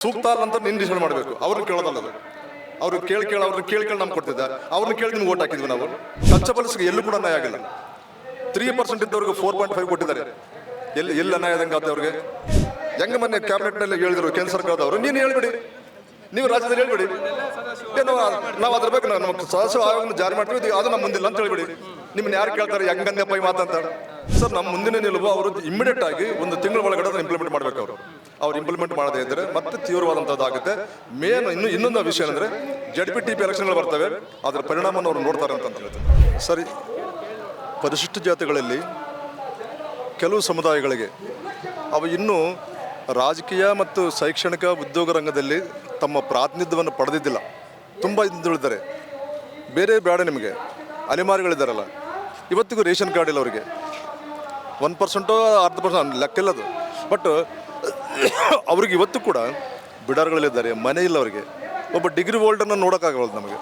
ಸೂಕ್ತ ಅಲ್ಲ ಅಂತ ನೀನು ಡಿಸೈಡ್ ಮಾಡಬೇಕು. ಅವ್ರನ್ನ ಕೇಳೋದಲ್ಲ ಅದು. ಅವ್ರು ಅವ್ರನ್ನ ಕೇಳಿ ನಮ್ಗೆ ಕೊಡ್ತಿದ್ದ, ಅವ್ರನ್ನ ಕೇಳಿ ನಿಮ್ಗೆ ಓಟ್ ಹಾಕಿದ್ವಿ ನಾವು. ಟಚಬಲ್ಸ್ಗೆ ಎಲ್ಲೂ ಕೂಡ ಅನ್ಯಾಯ ಆಗಿಲ್ಲ. 3% ಇದ್ದವ್ರಿಗೆ 4.5 ಕೊಟ್ಟಿದ್ದಾರೆ. ಎಲ್ಲಿ ಅನ್ಯಾಯ ಆದಂಗೆ ಆತ ಅವ್ರಿಗೆ? ಹೆಂಗೆ ಮೊನ್ನೆ ಕ್ಯಾಬಿನೆಟ್ನಲ್ಲಿ ಹೇಳಿದ್ರು ಕೇಂದ್ರ ಸರ್ಕಾರದವರು, ನೀನು ಹೇಳ್ಬಿಡಿ, ನೀವು ರಾಜ್ಯದಲ್ಲಿ ಹೇಳ್ಬಿಡಿ, ನಾವು ಅದ್ರ ಬಗ್ಗೆ ನಮ್ಮ ಸದಸ್ಯ ಆಯೋಗ ಜಾರಿ ಮಾಡ್ತೀವಿ, ಅದು ನಮ್ಮ ಮುಂದಿಲ್ಲ ಅಂತ ಹೇಳ್ಬಿಡಿ. ನಿಮ್ಮನ್ನ ಯಾರು ಕೇಳ್ತಾರೆ ಹೆಂಗನ್ನೇ ಪೈ ಮಾತಂತ? ಸರ್, ನಮ್ಮ ಮುಂದಿನ ನಿಲುವು ಅವರು ಇಮಿಡಿಯೇಟ್ ಆಗಿ 1 ತಿಂಗಳ ಒಳಗಡೆ ಅದನ್ನು ಇಂಪ್ಲಿಮೆಂಟ್ ಮಾಡಬೇಕು. ಅವ್ರು ಇಂಪ್ಲಿಮೆಂಟ್ ಮಾಡದೇ ಇದ್ದರೆ ಮತ್ತೆ ತೀವ್ರವಾದಂಥದ್ದಾಗುತ್ತೆ. ಮೇನ್ ಇನ್ನೊಂದು ವಿಷಯ ಅಂದರೆ ZPTP ಎಲೆಕ್ಷನ್ಗಳು ಬರ್ತವೆ, ಅದರ ಪರಿಣಾಮವನ್ನು ಅವರು ನೋಡ್ತಾರೆ ಅಂತ ಹೇಳ್ತಾರೆ. ಸರಿ, ಪರಿಶಿಷ್ಟ ಜಾತಿಗಳಲ್ಲಿ ಕೆಲವು ಸಮುದಾಯಗಳಿಗೆ ಅವು ಇನ್ನೂ ರಾಜಕೀಯ ಮತ್ತು ಶೈಕ್ಷಣಿಕ ಉದ್ಯೋಗ ರಂಗದಲ್ಲಿ ತಮ್ಮ ಪ್ರಾತಿನಿಧ್ಯವನ್ನು ಪಡೆದಿದ್ದಿಲ್ಲ, ತುಂಬ ಹಿಂದುಳಿದ್ದಾರೆ. ಬೇರೆ ಬೇಡ, ನಿಮಗೆ ಅಲೆಮಾರಿಗಳಿದ್ದಾರಲ್ಲ, ಇವತ್ತಿಗೂ ರೇಷನ್ ಕಾರ್ಡ್ ಇಲ್ಲ ಅವರಿಗೆ. 1% 0.5% ಲೆಕ್ಕಿಲ್ಲದು. ಬಟ್ ಅವ್ರಿಗೆ ಇವತ್ತು ಕೂಡ ಬಿಡಾರ್ಗಳಲ್ಲಿದ್ದಾರೆ, ಮನೆ ಇಲ್ಲ ಅವರಿಗೆ. ಒಬ್ಬ ಡಿಗ್ರಿ ಹೋಲ್ಡರ್ನ ನೋಡೋಕ್ಕಾಗಲ್ಲ ನಮಗೆ.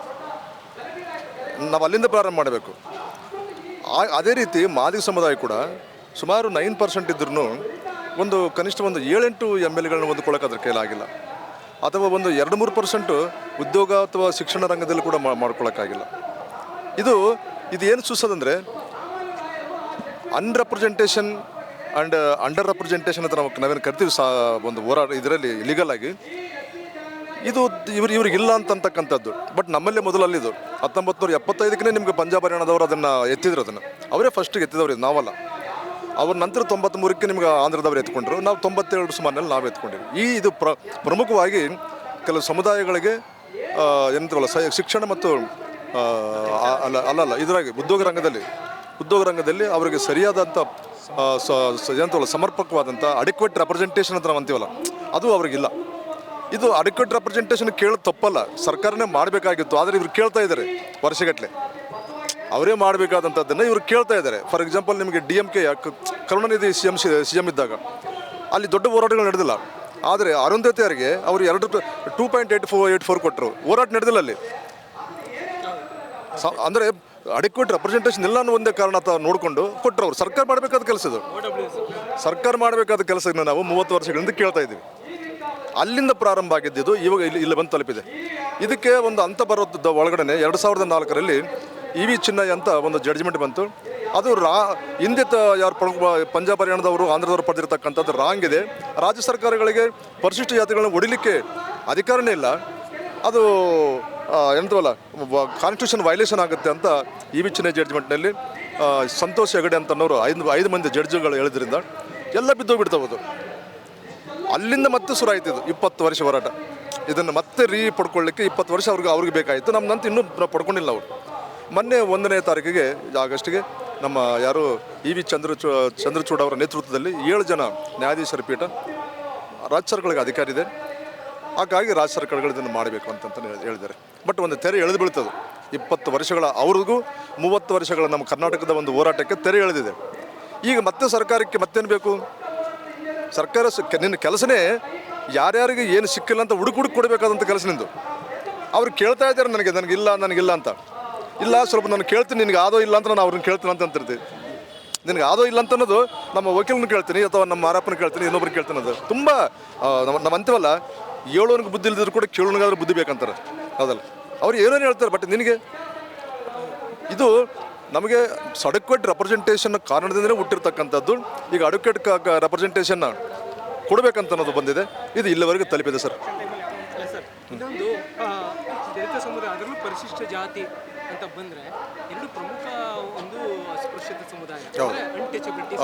ನಾವು ಅಲ್ಲಿಂದ ಪ್ರಾರಂಭ ಮಾಡಬೇಕು. ಅದೇ ರೀತಿ ಮಾದಿಗ ಸಮುದಾಯ ಕೂಡ ಸುಮಾರು 9% ಇದ್ರೂ ಕನಿಷ್ಠ 7-8 MLAಗಳನ್ನ ಹೊಂದ್ಕೊಳ್ಳೋಕೆ ಅದ್ರ ಕೈಲಾಗಿಲ್ಲ. ಅಥವಾ 2-3% ಉದ್ಯೋಗ ಅಥವಾ ಶಿಕ್ಷಣ ರಂಗದಲ್ಲಿ ಕೂಡ ಮಾಡ್ಕೊಳ್ಳೋಕ್ಕಾಗಿಲ್ಲ. ಇದು ಏನು ಸೂಚಿಸೋದಂದರೆ ಅನ್ರೆಪ್ರೆಸೆಂಟೇಷನ್ ಆ್ಯಂಡ್ ಅಂಡರ್ ರೆಪ್ರೆಸೆಂಟೇಷನ್ ಅಂತ ನಾವೇನು ಕರಿತೀವಿ ಒಂದು ಹೋರಾಟ ಇದರಲ್ಲಿ ಲೀಗಲ್ ಆಗಿ. ಇದು ಇವ್ರಿಗಿಲ್ಲ ಅಂತಕ್ಕಂಥದ್ದು. ಬಟ್ ನಮ್ಮಲ್ಲೇ ಮೊದಲಲ್ಲಿದ್ದು 1975 ನಿಮಗೆ ಪಂಜಾಬ್ ಹರಿಯಾಣದವರು ಅದನ್ನು ಎತ್ತಿದ್ರು. ಅವರೇ ಫಸ್ಟಿಗೆ ಎತ್ತಿದವ್ರು, ಇದು ನಾವಲ್ಲ. ಅವ್ರ ನಂತರ 93ಕ್ಕೆ ನಿಮ್ಗೆ ಆಂಧ್ರದವ್ರು ಎತ್ಕೊಂಡ್ರು. ನಾವು 92 ಸುಮಾರಿನಲ್ಲಿ ನಾವು ಎತ್ಕೊಂಡಿವಿ. ಇದು ಪ್ರಮುಖವಾಗಿ ಕೆಲವು ಸಮುದಾಯಗಳಿಗೆ ಏನಂತೀವಲ್ಲ ಶಿಕ್ಷಣ ಮತ್ತು ಅಲ್ಲಲ್ಲ ಇದರಾಗಿ ಉದ್ಯೋಗ ರಂಗದಲ್ಲಿ ಅವರಿಗೆ ಸರಿಯಾದಂಥ ಏನಂತೀವಲ್ಲ ಸಮರ್ಪಕವಾದಂಥ ಅಡಿಕ್ವೇಟ್ ರೆಪ್ರೆಸೆಂಟೇಷನ್ ಅಂತ ನಾವು ಅಂತೀವಲ್ಲ, ಅದು ಅವ್ರಿಗಿಲ್ಲ. ಇದು ಅಡಿಕ್ವೇಟ್ ರೆಪ್ರೆಸೆಂಟೇಷನ್ ಕೇಳೋದು ತಪ್ಪಲ್ಲ, ಸರ್ಕಾರನೇ ಮಾಡಬೇಕಾಗಿತ್ತು. ಆದರೆ ಇವ್ರು ಕೇಳ್ತಾ ಇದ್ದಾರೆ ವರ್ಷಗಟ್ಟಲೆ. ಅವರೇ ಮಾಡಬೇಕಾದಂಥದ್ದನ್ನು ಇವ್ರು ಕೇಳ್ತಾ ಇದ್ದಾರೆ. ಫಾರ್ ಎಕ್ಸಾಂಪಲ್, ನಿಮಗೆ DMK ಕರುಣಾನಿಧಿ CM ಇದ್ದಾಗ ಅಲ್ಲಿ ದೊಡ್ಡ ಹೋರಾಟಗಳು ನಡೆದಿಲ್ಲ. ಆದರೆ ಅರುಂಧತಿಯರಿಗೆ ಅವರು 2.84 ಕೊಟ್ಟರು, ಹೋರಾಟ ನಡೆದಿಲ್ಲ ಅಲ್ಲಿ. ಅಂದರೆ ಅಡಿಕ್ವೇಟ್ ರೆಪ್ರೆಸೆಂಟೇಷನ್ ಇಲ್ಲ ಅನ್ನೋ ಒಂದೇ ಕಾರಣ ನೋಡಿಕೊಂಡು ಕೊಟ್ಟರು. ಅವರು ಸರ್ಕಾರ ಮಾಡಬೇಕಾದ ಕೆಲಸ ಇದು. ಸರ್ಕಾರ ಮಾಡಬೇಕಾದ ಕೆಲಸವನ್ನು ನಾವು 30 ವರ್ಷಗಳಿಂದ ಕೇಳ್ತಾ ಇದ್ದೀವಿ. ಅಲ್ಲಿಂದ ಪ್ರಾರಂಭ ಆಗಿದ್ದು ಇವಾಗ ಇಲ್ಲಿ ಬಂದು ತಲುಪಿದೆ. ಇದಕ್ಕೆ ಒಂದು ಹಂತ ಬರೋದ ಒಳಗಡೆ 2004ರಲ್ಲಿ EV ಚಿನ್ನಯ್ಯ ಅಂತ ಒಂದು ಜಡ್ಜ್ಮೆಂಟ್ ಬಂತು. ಅದು ಹಿಂದೆ ಯಾರು ಪಂಜಾಬ್ ಹರಿಯಾಣದವರು ಆಂಧ್ರದವರು ಪಡೆದಿರ್ತಕ್ಕಂಥದ್ದು ರಾಂಗ್ ಇದೆ. ರಾಜ್ಯ ಸರ್ಕಾರಗಳಿಗೆ ಪರಿಶಿಷ್ಟ ಜಾತಿಗಳನ್ನ ಹೊಡಿಲಿಕ್ಕೆ ಅಧಿಕಾರನೇ ಇಲ್ಲ. ಅದು ಎಂತವಲ್ಲ ಕಾನ್ಸ್ಟಿಟ್ಯೂಷನ್ ವೈಲೇಷನ್ ಆಗುತ್ತೆ ಅಂತ EV ಚಿನ್ನಯ್ಯ ಜಡ್ಜ್ಮೆಂಟ್ನಲ್ಲಿ ಸಂತೋಷ್ ಹೆಗಡೆ ಅಂತನವರು 5 ಮಂದಿ ಜಡ್ಜ್ಗಳು ಹೇಳಿದ್ರಿಂದ ಎಲ್ಲ ಬಿದ್ದೋಗ್ಬಿಡ್ತಾವದು. ಅಲ್ಲಿಂದ ಮತ್ತೆ ಶುರು ಆಯ್ತಿದ್ದು 20 ವರ್ಷ ಹೋರಾಟ. ಇದನ್ನು ಮತ್ತೆ ಪಡ್ಕೊಳ್ಳಿಕ್ಕೆ 20 ವರ್ಷ ಅವ್ರಿಗೆ ಬೇಕಾಯಿತು. ನಮ್ಮ ನಂತರ ಇನ್ನೂ ಪಡ್ಕೊಂಡಿಲ್ಲ ಅವರು. ಮೊನ್ನೆ 1ನೇ ತಾರೀಕಿಗೆ ಆಗಸ್ಟಿಗೆ ನಮ್ಮ ಯಾರು EV ಚಂದ್ರಚೂಡ್ ಅವರ ನೇತೃತ್ವದಲ್ಲಿ 7 ಜನ ನ್ಯಾಯಾಧೀಶರ ಪೀಠ ರಾಜ್ಯ ಸರ್ಕಾರಗಳಿಗೆ ಅಧಿಕಾರ ಇದೆ. ಹಾಗಾಗಿ ರಾಜ್ಯ ಸರ್ಕಾರಗಳು ಇದನ್ನು ಮಾಡಬೇಕು ಅಂತ ಹೇಳಿದ್ದಾರೆ. ಬಟ್ ಒಂದು ತೆರೆ ಎಳೆದು ಬೀಳ್ತದೆ. 20 ವರ್ಷಗಳ ಅವ್ರಿಗೂ 30 ವರ್ಷಗಳ ನಮ್ಮ ಕರ್ನಾಟಕದ ಒಂದು ಹೋರಾಟಕ್ಕೆ ತೆರೆ ಎಳೆದಿದೆ. ಈಗ ಮತ್ತೆ ಸರ್ಕಾರಕ್ಕೆ ಮತ್ತೇನು ಬೇಕು? ಸರ್ಕಾರ ನಿನ್ನ ಕೆಲಸನೇ ಯಾರ್ಯಾರಿಗೆ ಏನು ಸಿಕ್ಕಿಲ್ಲ ಅಂತ ಹುಡುಕಿ ಕೊಡಬೇಕಾದಂಥ ಕೆಲಸ ನಿಂದು. ಅವ್ರು ಕೇಳ್ತಾ ಇದ್ದಾರೆ ನನಗಿಲ್ಲ ಅಂತ. ಇಲ್ಲ, ಸ್ವಲ್ಪ ನಾನು ಕೇಳ್ತೀನಿ, ನಿನಗೆ ಆದೋ ಇಲ್ಲ ಅಂತ ನಾನು ಅವ್ರನ್ನ ಕೇಳ್ತೀನಿ ಅಂತಿರ್ತೀವಿ. ನಿನಗೆ ಆದೋ ಇಲ್ಲ ಅಂತ ಅನ್ನೋದು ನಮ್ಮ ವಕೀಲನ ಕೇಳ್ತೀನಿ ಅಥವಾ ನಮ್ಮ ಮಾರಪ್ಪನ ಕೇಳ್ತೀನಿ, ಇನ್ನೊಬ್ರಿಗೆ ಕೇಳ್ತೀನಿ. ಅದು ತುಂಬ ನಮ್ಮ ಅಂತೀವಲ್ಲ, ಹೇಳೋನಿಗೆ ಬುದ್ಧಿ ಇಲ್ದಿದ್ರು ಕೂಡ ಕೇಳೋನಿಗಾದ್ರೂ ಬುದ್ಧಿ ಬೇಕಂತಾರೆ, ಹೌದಲ್ಲ? ಅವ್ರು ಏನೇನು ಹೇಳ್ತಾರೆ. ಬಟ್ ನಿನಗೆ ಇದು ನಮಗೆ ಅಡಿಕ್ವೇಟ್ ರೆಪ್ರೆಸೆಂಟೇಷನ್ ಕಾರಣದಿಂದಲೇ ಹುಟ್ಟಿರ್ತಕ್ಕಂಥದ್ದು. ಈಗ ಅಡಿಕ್ವೇಟ್ ರೆಪ್ರೆಸೆಂಟೇಷನ್ನ ಕೊಡಬೇಕಂತ ಅನ್ನೋದು ಬಂದಿದೆ. ಇದು ಇಲ್ಲಿವರೆಗೆ ತಲುಪಿದೆ ಸರ್. ಇನ್ನೊಂದು ದಲಿತ ಸಮುದಾಯ, ಅದರಲ್ಲೂ ಪರಿಶಿಷ್ಟ ಜಾತಿ ಅಂತ ಬಂದರೆ 2 ಪ್ರಮುಖ ಒಂದು ಅಸ್ಪೃಶ್ಯತೆ ಸಮುದಾಯ, ಅನ್ಟಚಬಿಲಿಟಿ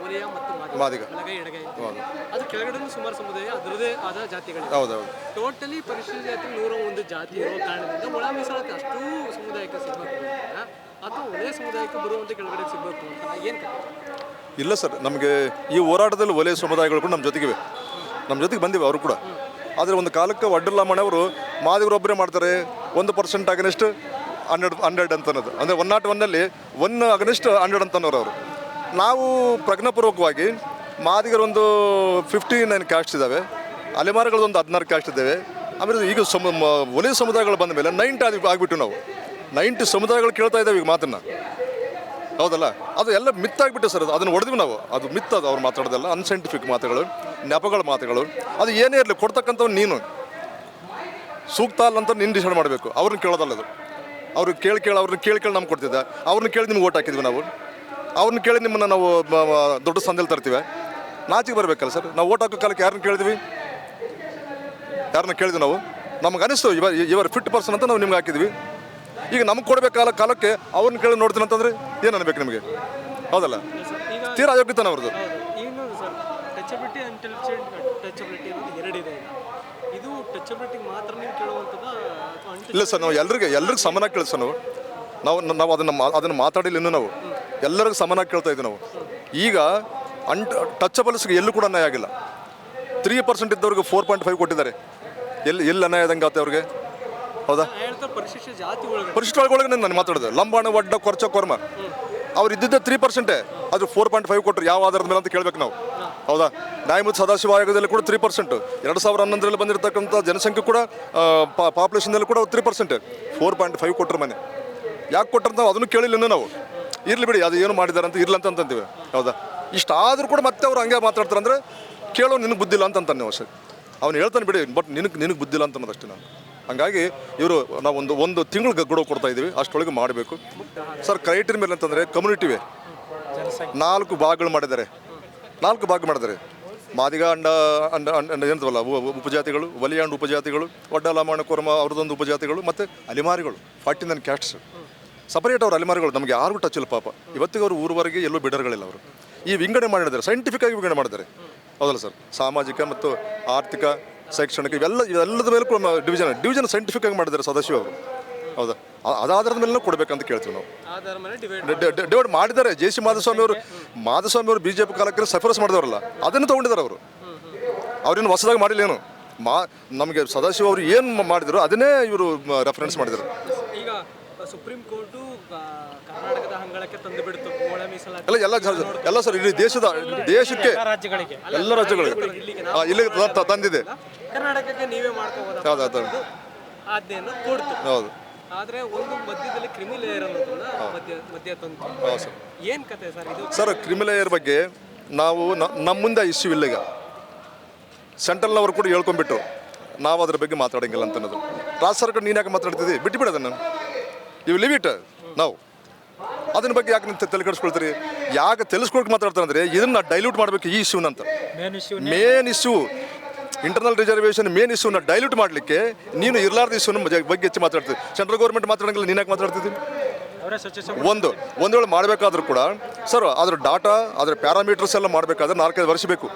ವಲಯ ಮತ್ತು ಮಾದಿಗ, ಬಲಗೈ ಎಡಗೈ. ಅದು ಕೆಳಗಡೆ ಸುಮಾರು ಸಮುದಾಯ ಅದರದೇ ಆದ ಜಾತಿಗಳು. ಟೋಟಲಿ ಪರಿಶಿಷ್ಟ ಜಾತಿ 101 ಜಾತಿ ಇರುವ ಕಾರಣದಿಂದ ಒಳ ಮೀಸಲಾತಿ ಅಷ್ಟೂ ಸಮುದಾಯಕ್ಕೆ ಸಿಗಬೇಕು ಅಥವಾ ವಲಯ ಸಮುದಾಯಕ್ಕೆ ಬರುವಂಥ ಕೆಳಗಡೆ ಸಿಗಬೇಕು ಅಂತ ಏನು? ಇಲ್ಲ ಸರ್, ನಮಗೆ ಈ ಹೋರಾಟದಲ್ಲಿ ವಲಯ ಸಮುದಾಯಗಳು ಕೂಡ ನಮ್ಮ ಜೊತೆಗೆ ಬಂದಿವೆ ಅವರು ಕೂಡ. ಆದರೆ ಒಂದು ಕಾಲಕ್ಕೆ ವಡ್ಡಲಾಮಣಿ ಅವರು ಮಾದಿಗರೊಬ್ಬರೇ ಮಾಡ್ತಾರೆ 1% ಅಗನೆಸ್ಟ್ 100 ಅಂತ ಅನ್ನೋದು. ಅಂದರೆ 101ನಲ್ಲಿ 1 ಅಗನೆಸ್ಟ್ 100 ಅಂತ ಅನ್ನೋರು ಅವರು. ನಾವು ಪ್ರಜ್ಞಾಪೂರ್ವಕವಾಗಿ ಮಾದಿಗರೊಂದು 59 ಕ್ಯಾಸ್ಟ್ ಇದ್ದಾವೆ, ಅಲೆಮಾರಿಗಳದೊಂದು 16 ಕ್ಯಾಸ್ಟ್ ಇದ್ದಾವೆ. ಆಮೇಲೆ ಈಗ ವಲಯ ಸಮುದಾಯಗಳು ಬಂದ ಮೇಲೆ 90 ಆಗಿಬಿಟ್ಟು ನಾವು 90 ಸಮುದಾಯಗಳು ಕೇಳ್ತಾ ಇದ್ದಾವೆ ಈಗ ಮಾತನ್ನು. ಹೌದಲ್ಲ? ಅದು ಎಲ್ಲ ಮಿತ್ ಆಗಿಬಿಟ್ಟೆ ಸರ್. ಅದನ್ನು ಹೊಡೆದ್ವಿ ನಾವು. ಅದು ಮಿತ್, ಅದು ಅವ್ರು ಮಾತಾಡೋದಲ್ಲ, ಅನ್ಸೈಂಟಿಫಿಕ್ ಮಾತುಗಳು. ನೆಪಗಳ ಮಾತುಗಳು, ಅದು ಏನೇ ಇರಲಿ ಕೊಡ್ತಕ್ಕಂಥವ್ ನೀನು ಸೂಕ್ತ ಅಲ್ಲ ಅಂತ ನೀನು ಡಿಸೈಡ್ ಮಾಡಬೇಕು. ಅವ್ರನ್ನ ಕೇಳೋದಲ್ಲ ಅದು. ಅವ್ರಿಗೆ ಕೇಳಿ ಅವ್ರನ್ನ ಕೇಳಿ ನಮ್ಗೆ ಕೊಡ್ತಿದ್ದೆ, ಅವ್ರನ್ನ ಕೇಳಿ ನಿಮ್ಗೆ ಓಟ್ ಹಾಕಿದ್ವಿ ನಾವು, ಅವ್ರನ್ನ ಕೇಳಿ ನಿಮ್ಮನ್ನು ನಾವು ದೊಡ್ಡ ಸ್ಥಾನದಲ್ಲಿ ತರ್ತೀವಿ. ನಾಚಿಗೆ ಬರಬೇಕಲ್ಲ ಸರ್. ನಾವು ಓಟ್ ಹಾಕೋ ಕಾಲಕ್ಕೆ ಯಾರನ್ನ ಕೇಳಿದ್ವಿ ನಾವು? ನಮ್ಗೆ ಅನಿಸ್ತು ಇವರು ಫಿಟ್ ಪರ್ಸನ್ ಅಂತ ನಾವು ನಿಮ್ಗೆ ಹಾಕಿದ್ವಿ. ಈಗ ನಮ್ಗೆ ಕೊಡಬೇಕಾದ ಕಾಲಕ್ಕೆ ಅವ್ರನ್ನ ಕೇಳಿ ನೋಡ್ತೀನಿ ಅಂತಂದರೆ ಏನು ಅನ್ಬೇಕು ನಿಮಗೆ? ಹೌದಲ್ಲ, ತೀರಾ ಅಯೋಗ್ಯತನ ಅವ್ರದ್ದು. ಇನ್ನೊಂದು ಸರ್, ಟಚಬಿಲಿಟಿ ಟಚಬಿಲಿಟಿ ಅನ್ನೋದು ಎರಡಿದೆ. ಇದು ಟಚಬಿಲಿಟಿಗೆ ಮಾತ್ರ ನೀವು ಕೇಳುವಂಥದ್ದು? ಇಲ್ಲ ಸರ್, ನಾವು ಎಲ್ರಿಗೂ ಸಮನಾಗಿ ಕೇಳಿಸ್ ನಾವು ಅದನ್ನು ಮಾತಾಡಿಲ್ಲ ಇನ್ನೂ. ನಾವು ಎಲ್ಲರಿಗೂ ಸಮನಾಗಿ ಕೇಳ್ತಾ ಇದ್ದೀವಿ ನಾವು. ಈಗ ಟಚಬಲ್ಸ್ಗೆ ಎಲ್ಲೂ ಕೂಡ ಅನ್ಯಾಯ ಆಗಿಲ್ಲ. 3% ಇದ್ದವ್ರಿಗೆ 4.5 ಕೊಟ್ಟಿದ್ದಾರೆ. ಎಲ್ಲಿ ಅನ್ಯಾಯ ಆದಂಗೆ ಆಗುತ್ತೆ ಅವ್ರಿಗೆ? ಹೌದಾ? ಪರಿಶಿಷ್ಟ ಒಳಗೆ ನಾನು ಮಾತಾಡೋದು ಲಂಬಾಣ ಒಡ್ಡ ಕೊರ್ಚ ಕೊರ್ಮ ಅವ್ರು ಇದ್ದಿದ್ದೆ 3%. ಅದು 4.5 ಕೊಟ್ಟರು ಯಾವ ಆಧಾರದ ಮೇಲೆ ಅಂತ ಕೇಳಬೇಕು ನಾವು. ಹೌದಾ? ನ್ಯಾಯಮೂರ್ತಿ ಸದಾಶಿವ ಆಯೋಗದಲ್ಲಿ ಕೂಡ 3%. 2011ರಲ್ಲಿ ಬಂದಿರತಕ್ಕಂಥ ಜನಸಂಖ್ಯೆ ಕೂಡ ಪಾಪ್ಯುಲೇಷನ್ದಲ್ಲಿ ಕೂಡ 3%. 4.5 ಕೊಟ್ಟರು ಮನೆ. ಯಾಕೆ ಕೊಟ್ಟರು ನಾವು ಅದನ್ನು ಕೇಳಿಲ್ಲ ನಾವು. ಇರಲಿ ಬಿಡಿ, ಅದು ಏನು ಮಾಡಿದ್ದಾರೆ ಅಂತ ಇರ್ಲಿ ಅಂತೀವಿ. ಹೌದಾ? ಇಷ್ಟಾದರೂ ಕೂಡ ಮತ್ತೆ ಅವ್ರು ಹಂಗೆ ಮಾತಾಡ್ತಾರೆ ಅಂದರೆ ಕೇಳೋ ನಿನಗೆ ಬುದ್ಧಿಲ್ಲ ಅಂತಾನೆ ನೀವು ಅಷ್ಟೇ. ಅವ್ನು ಹೇಳ್ತಾನೆ ಬಿಡಿ, ಬಟ್ ನಿನಗೆ ಬುದ್ಧಿಲ್ಲ ಅಂತ ಅನ್ನೋದಷ್ಟೇ. ನಾನು ಹಾಗಾಗಿ ಇವರು ನಾವು ಒಂದು ತಿಂಗಳು ಗಡುವು ಕೊಡ್ತಾ ಇದ್ದೀವಿ, ಅಷ್ಟೊಳಗೆ ಮಾಡಬೇಕು ಸರ್. ಕ್ರೈಟೀರಿಯಾ ಮೇಲೆ ಅಂತಂದರೆ ಕಮ್ಯುನಿಟಿವೆ 4 ಭಾಗಗಳು ಮಾಡಿದ್ದಾರೆ. 4 ಭಾಗ ಮಾಡಿದ್ದಾರೆ. ಮಾದಿಗ ಏನಂತವಲ್ಲ ಉಪಜಾತಿಗಳು, ವಲಿಯಾಂಡ್ ಉಪಜಾತಿಗಳು, ಒಡ್ಡ ಲಂಬಾಣ ಕೊರ್ಮ ಅವ್ರದ್ದೊಂದು ಉಪಜಾತಿಗಳು, ಮತ್ತು ಅಲಿಮಾರಿಗಳು 49 ಕ್ಯಾಸ್ಟ್ಸ್ ಸಪರೇಟ್. ಅವ್ರು ಅಲಿಮಾರಿಗಳು ನಮಗೆ ಯಾರಿಗೂ ಟಚ್ ಇಲ್ಲ ಪಾಪ. ಇವತ್ತಿಗೆ ಅವರು ಊರವರೆಗೆ ಎಲ್ಲೂ ಬಿಡರ್ಗಳಿಲ್ಲ. ಅವರು ಈ ವಿಂಗಡಣೆ ಮಾಡಿದ್ದಾರೆ, ಸೈಂಟಿಫಿಕ್ ಆಗಿ ವಿಂಗಡಣೆ ಮಾಡಿದ್ದಾರೆ. ಹೌದಲ್ಲ ಸರ್? ಸಾಮಾಜಿಕ ಮತ್ತು ಆರ್ಥಿಕ, ಶೈಕ್ಷಣಿಕ ಇವೆಲ್ಲದ ಮೇಲೆ ಕೂಡ ಡಿವಿಷನ್ ಸೈಂಟಿಫಿಕ್ ಆಗಿ ಮಾಡಿದ್ದಾರೆ ಸದಾಶಿವ ಅವರು. ಹೌದಾ? ಅದಾಧಾರದ ಮೇಲೆ ಕೊಡಬೇಕಂತ ಕೇಳ್ತೀವಿ ನಾವು. ಡಿವೈಡ್ ಮಾಡಿದ್ದಾರೆ. ಜೆ.ಸಿ. ಮಾಧುಸ್ವಾಮಿ ಅವರು BJP ಕಾಲಕ್ಕೆ ಸಫರಸ್ ಮಾಡಿದವರಲ್ಲ, ಅದನ್ನು ತೊಗೊಂಡಿದ್ದಾರೆ ಅವರು. ಅವ್ರೇನು ಹೊಸದಾಗಿ ಮಾಡಿಲ್ಲ. ಏನು ನಮಗೆ ಸದಾಶಿವ ಅವರು ಏನು ಮಾಡಿದ್ರು ಅದನ್ನೇ ಇವರು ರೆಫರೆನ್ಸ್ ಮಾಡಿದರು. ಈಗ ಸುಪ್ರೀಂ ಕೋರ್ಟು ಕರ್ನಾಟಕದ ಅಂಗಳಕ್ಕೆ ತಂದು ಬಿಡ್ತು ಒಳ ಮೀಸಲಾತಿ ಎಲ್ಲ ಸರ್. ಇಡೀ ದೇಶಕ್ಕೆ ಎಲ್ಲ ರಾಜ್ಯಗಳಿಗೆ ಇಲ್ಲಿಗೆ ತಂದಿದೆ. ಕರ್ನಾಟಕಕ್ಕೆ ನೀವೇ ಮಾಡ್ಕೋಬಹುದು ಆಜ್ಞೆಯನ್ನು ಕೊಡ್ತು. ಹೌದು. ಆದ್ರೆ ಒಂದು ಮಧ್ಯದಲ್ಲಿ ಕ್ರಿಮಿಲೇಯರ್ ಅನ್ನೋದನ್ನ ಮಧ್ಯ ತಂದು ಏನ್ ಕತೆ ಸರ್ ಇದು? ಸರ್, ಕ್ರಿಮಿಲೇಯರ್ ಬಗ್ಗೆ ನಾವು ನಮ್ಮ ಮುಂದೆ ಇಶ್ಯೂ ಇಲ್ಲ. ಈಗ ಸೆಂಟ್ರಲ್ನವರು ಕೂಡ ಹೇಳ್ಕೊಂಡ್ಬಿಟ್ಟು ನಾವು ಅದ್ರ ಬಗ್ಗೆ ಮಾತಾಡಂಗಿಲ್ಲ ಅಂತ ಅನ್ನೋದು. ರಾಜ್ಯ ಸರ್ಕಾರ ನೀನು ಯಾಕೆ ಮಾತಾಡ್ತಿದ್ದಿ? ಬಿಟ್ಟುಬಿಡೋದನ್ನು ಇವು ಲಿವ್ ಇಟ್. ನಾವು ಅದನ್ನ ಬಗ್ಗೆ ಯಾಕೆ ನೀವು ತಲೆ ಕೆಡಿಸ್ಕೊಳ್ತೀರಿ? ಯಾಕೆ ತಿಳಿಸ್ಕೊಳಕ್ಕೆ ಮಾತಾಡ್ತಾರೆ ಅಂದರೆ ಇದನ್ನು ಡೈಲ್ಯೂಟ್ ಮಾಡಬೇಕು ಈ ಇಶ್ಯೂನಂತ. Main issue internal reservation main ಇಶ್ಯೂನ ಡೈಲ್ಯೂಟ್ ಮಾಡಲಿಕ್ಕೆ ನೀನು ಇರಲಾರ್ದ ಇಶ್ಯೂನ ಬಗ್ಗೆ ಹೆಚ್ಚು ಮಾತಾಡ್ತೀವಿ. ಸೆಂಟ್ರಲ್ ಗೌರ್ಮೆಂಟ್ ಮಾತಾಡೋಂಗಿಲ್ಲ, ನೀನು ಯಾಕೆ ಮಾತಾಡ್ತಿದ್ದೀನಿ? ಒಂದು ವೇಳೆ ಮಾಡಬೇಕಾದ್ರೂ ಕೂಡ ಸರ್ ಅದ್ರ ಡಾಟಾ ಅದ್ರ ಪ್ಯಾರಾಮೀಟರ್ಸ್ ಎಲ್ಲ ಮಾಡಬೇಕಾದ್ರೆ 4-5 ವರ್ಷ ಬೇಕು.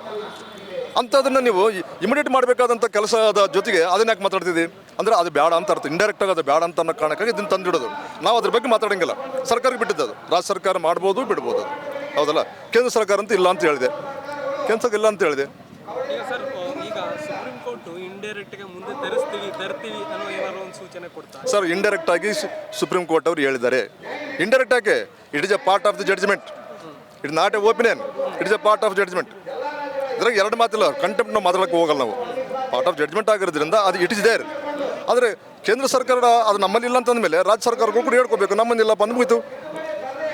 ಅಂಥದನ್ನು ನೀವು ಇಮಿಡಿಯೇಟ್ ಮಾಡಬೇಕಾದಂಥ ಕೆಲಸದ ಜೊತೆಗೆ ಅದನ್ನ ಯಾಕೆ ಮಾತಾಡ್ತಿದ್ದೀವಿ ಅಂದರೆ ಅದು ಬೇಡ ಅಂತ ಅರ್ಥ. ಇಂಡೈರೆಕ್ಟಾಗಿ ಅದು ಬೇಡ ಅಂತ ಅನ್ನೋ ಕಾರಣಕ್ಕಾಗಿ ಇದನ್ನು ತಂದಿಡೋದು. ನಾವು ಅದ್ರ ಬಗ್ಗೆ ಮಾತಾಡೋಂಗಿಲ್ಲ. ಸರ್ಕಾರಕ್ಕೆ ಬಿಟ್ಟಿದ್ದು ಅದು. ರಾಜ್ಯ ಸರ್ಕಾರ ಮಾಡ್ಬೋದು, ಬಿಡ್ಬೋದು ಅದು. ಹೌದಲ್ಲ? ಕೇಂದ್ರ ಸರ್ಕಾರ ಅಂತ ಇಲ್ಲ ಅಂತ ಹೇಳಿದೆ. ಕೇಂದ್ರ ಸರ್ಕಾರ ಇಲ್ಲ ಅಂತ ಹೇಳಿದೆ. ಈಗ ಸರ್, ಈಗ ಸುಪ್ರೀಂ ಕೋರ್ಟ್ ಇಂಡೈರೆಕ್ಟ್ಗೆ ಮುಂದೆ ತರ್ತೀವಿ ಅನ್ನೋ ಏನಾದ್ರು ಒಂದು ಸೂಚನೆ ಕೊಡ್ತಾರೆ ಸರ್. ಇಂಡೈರೆಕ್ಟ್ ಆಗಿ ಸುಪ್ರೀಂ ಕೋರ್ಟ್ ಅವರು ಹೇಳಿದ್ದಾರೆ. ಇಂಡೈರೆಕ್ಟ್ ಆಗಿ it is a part of the judgement. It not a opinion, it is a part of judgement. ಇದ್ರಾಗ 2 ಮಾತಿಲ್ಲ. ಕಂಟೆಂಪ್ಟ್ ನಾವು ಮಾತಾಡೋಕ್ಕೆ ಹೋಗಲ್ಲ ನಾವು. ಪಾರ್ಟ್ ಆಫ್ ಜಡ್ಜ್ಮೆಂಟ್ ಆಗಿರೋದ್ರಿಂದ ಅದು ಇಟ್ ಇಸ್ ದೇರ್. ಆದರೆ ಕೇಂದ್ರ ಸರ್ಕಾರ ಅದು ನಮ್ಮಲ್ಲಿ ಇಲ್ಲ ಅಂತಂದಮೇಲೆ ರಾಜ್ಯ ಸರ್ಕಾರಗಳು ಕೂಡ ಹೇಳ್ಕೋಬೇಕು. ನಮ್ಮನ್ನಿಲ್ಲ ಬಂದ್ಬಿಟ್ಟು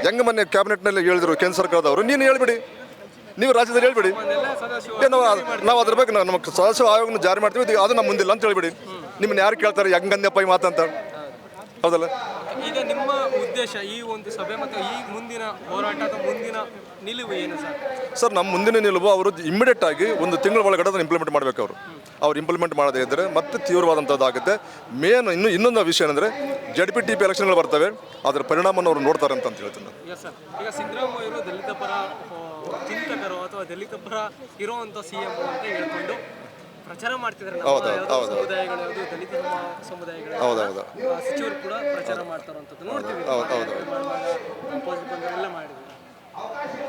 ಹೆಂಗೆ ಮೊನ್ನೆ ಕ್ಯಾಬಿನೆಟ್ನಲ್ಲಿ ಹೇಳಿದ್ರು ಕೇಂದ್ರ ಸರ್ಕಾರದವರು, ನೀನು ಹೇಳ್ಬಿಡಿ, ನೀವು ರಾಜ್ಯದಲ್ಲಿ ಹೇಳ್ಬಿಡಿ, ನಾವು ಅದ್ರ ಬಗ್ಗೆ ನಮ್ಮ ಸದಸ್ಯ ಆಯೋಗನ ಜಾರಿ ಮಾಡ್ತೀವಿ, ಅದು ನಮ್ಮ ಮುಂದಿಲ್ಲ ಅಂತ ಹೇಳ್ಬಿಡಿ. ನಿಮ್ಮನ್ನ ಯಾರು ಕೇಳ್ತಾರೆ ಹೆಂಗಂದಪ್ಪ ಈ ಮಾತಂತ? ಹೌದಲ್ಲ? ಈಗ ನಿಮ್ಮ ಉದ್ದೇಶ ಈ ಒಂದು ಸಭೆ ಮತ್ತು ಈ ಮುಂದಿನ ಹೋರಾಟದ ಮುಂದಿನ ನಿಲುವು ಏನು ಸರ್? ಸರ್, ನಮ್ಮ ಮುಂದಿನ ನಿಲುವು ಅವರು ಇಮಿಡಿಯೇಟ್ ಆಗಿ 1 ತಿಂಗಳ ಒಳಗಡೆ ಅದನ್ನು ಇಂಪ್ಲಿಮೆಂಟ್ ಮಾಡಬೇಕು. ಅವ್ರು ಇಂಪ್ಲಿಮೆಂಟ್ ಮಾಡದೇ ಇದ್ದರೆ ಮತ್ತೆ ತೀವ್ರವಾದಂಥದ್ದಾಗುತ್ತೆ. ಮೇನ್ ಇನ್ನೊಂದು ವಿಷಯ ಏನಂದರೆ ZPTP ಎಲೆಕ್ಷನ್ಗಳು ಬರ್ತವೆ, ಅದರ ಪರಿಣಾಮವನ್ನು ಅವರು ನೋಡ್ತಾರೆ ಅಂತ ಹೇಳ್ತೀನಿ. ಈಗ ಸಿದ್ದರಾಮಯ್ಯರು ದಲಿತ ಪರ ಚಿಂತಕರು ಅಥವಾ ದಲಿತ ಪರ ಇರುವಂಥ CM ಅಂತ ಹೇಳ್ಕೊಂಡು ಪ್ರಚಾರ ಮಾಡ್ತಿದ್ದಾರೆ. ಸಮುದಾಯಗಳು ಯಾವುದು ದಲಿತ ಸಮುದಾಯಗಳು ಸಚಿವರು ಕೂಡ ಪ್ರಚಾರ ಮಾಡ್ತಾರಂಥದ್ದು ನೋಡ್ತೀವಿ. ಎಲ್ಲ ಮಾಡಿದ್ರು.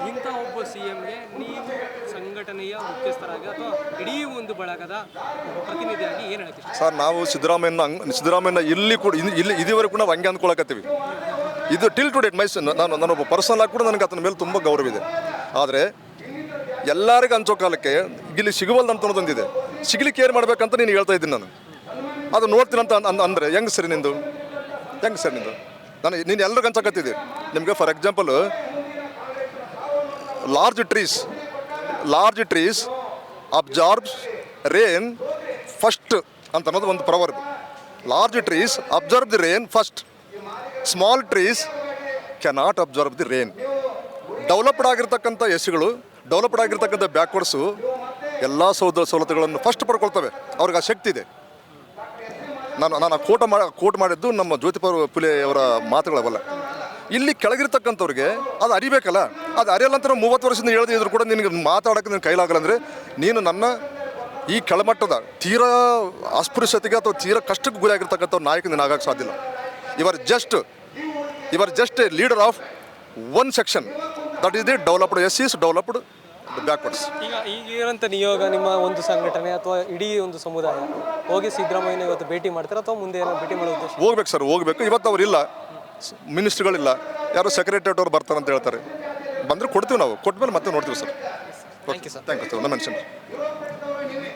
ಇಂಥ ಒಬ್ಬ CMಗೆ ನೀವು ಸಂಘಟನೆಯ ಮುಖ್ಯಸ್ಥರಾಗಿ ಅಥವಾ ಇಡೀ ಒಂದು ಬಳಗದ ಪ್ರತಿನಿಧಿಯಾಗಿ ಏನು ಹೇಳ್ತೀವಿ ಸರ್? ನಾವು ಸಿದ್ದರಾಮಯ್ಯನ ಇಲ್ಲಿ ಕೂಡ ಇದುವರೆಗೂ ಕೂಡ ನಾವು ಹಂಗೆ ಅಂದ್ಕೊಳಕತ್ತೀವಿ. ಇದು ಟಿಲ್ ಟು ಡೇಟ್ ನಾನೊಬ್ಬ ಪರ್ಸನಲ್ ಆಗಿ ಕೂಡ ನನಗೆ ಆತನ ಮೇಲೆ ತುಂಬ ಗೌರವ ಇದೆ. ಆದರೆ ಎಲ್ಲರಿಗೂ ಹಂಚೋ ಕಾಲಕ್ಕೆ ಇಲ್ಲಿ ಸಿಗುವಲ್ದು ಅಂತ ಅನ್ನೋದೊಂದಿದೆ. ಸಿಗ್ಲಿಕ್ಕೆ ಏನು ಮಾಡ್ಬೇಕಂತ ನೀನು ಹೇಳ್ತಾ ಇದ್ದೀನಿ ನಾನು. ಅದು ನೋಡ್ತೀನಿ ಅಂತ ಅಂದರೆ ಹೆಂಗೆ ಸರಿ ನಿಂದು? ನೀನು ಎಲ್ಲರಿಗೂ ಹಂಚಕತ್ತಿದ್ದೆ. ನಿಮಗೆ for example large trees absorbs rain first ಅಂತ ಅನ್ನೋದು ಒಂದು ಪ್ರವರ್ಬ್. Large trees observe the rain first, small trees cannot observe the rain. Developed ಆಗಿರ್ತಕ್ಕಂಥ ಎಸ್ಸಿಗಳು, ಡೆವಲಪ್ಡ್ ಆಗಿರ್ತಕ್ಕಂಥ ಬ್ಯಾಕ್ವರ್ಡ್ಸು ಎಲ್ಲ ಸವಲತ್ತುಗಳನ್ನು ಫಸ್ಟ್ ಪಡ್ಕೊಳ್ತವೆ. ಅವ್ರಿಗೆ ಆ ಶಕ್ತಿ ಇದೆ. ನಾನು ಕೋಟ್ ಮಾಡಿದ್ದು ನಮ್ಮ ಜ್ಯೋತಿಬಾ ಫುಲೆ ಅವರ ಮಾತುಗಳವಲ್ಲ. ಇಲ್ಲಿ ಕೆಳಗಿರ್ತಕ್ಕಂಥವ್ರಿಗೆ ಅದು ಅರಿಬೇಕಲ್ಲ. ಅದು ಅರಿಯಲ್ಲ ಅಂತ 30 ವರ್ಷದಿಂದ ಹೇಳ್ದಿದ್ರು ಕೂಡ ನಿನಗೆ ಮಾತಾಡೋಕ್ಕೆ ನಿನ್ನ ಕೈಲಾಗಲ್ಲ ಅಂದರೆ ನೀನು ನನ್ನ ಈ ಕೆಳಮಟ್ಟದ ತೀರಾ ಅಸ್ಪೃಶ್ಯತೆಗೆ ಅಥವಾ ತೀರಾ ಕಷ್ಟಕ್ಕೆ ಗುರಿಯಾಗಿರ್ತಕ್ಕಂಥ ನಾಯಕ ನೀನು ಆಗೋಕ್ಕೆ ಸಾಧ್ಯ ಇಲ್ಲ. You are just a leader of one section, that is the developed as is developed backwards. ಈಗಿರೋಂಥ ನಿಯೋಗ ನಿಮ್ಮ ಒಂದು ಸಂಘಟನೆ ಅಥವಾ ಇಡೀ ಒಂದು ಸಮುದಾಯ ಹೋಗಿ ಸಿದ್ದರಾಮಯ್ಯನ ಇವತ್ತು ಭೇಟಿ ಮಾಡ್ತಾರೆ ಅಥವಾ ಮುಂದೆ ಏನೋ ಭೇಟಿ ಮಾಡೋ ಉದ್ದೇಶ? ಹೋಗ್ಬೇಕು ಸರ್, ಹೋಗ್ಬೇಕು. ಇವತ್ತು ಅವರಿಲ್ಲ, ಮಿನಿಸ್ಟ್ರುಗಳಿಲ್ಲ, ಯಾರೋ ಸೆಕ್ರೆಟರಿಯೇಟ್ ಅವ್ರು ಬರ್ತಾರೆ ಅಂತ ಹೇಳ್ತಾರೆ. ಬಂದರೆ ಕೊಡ್ತೀವಿ ನಾವು, ಕೊಟ್ಟ ಮೇಲೆ ಮತ್ತೆ ನೋಡ್ತೀವಿ sir. Thank you sir. Thank you sir. Mention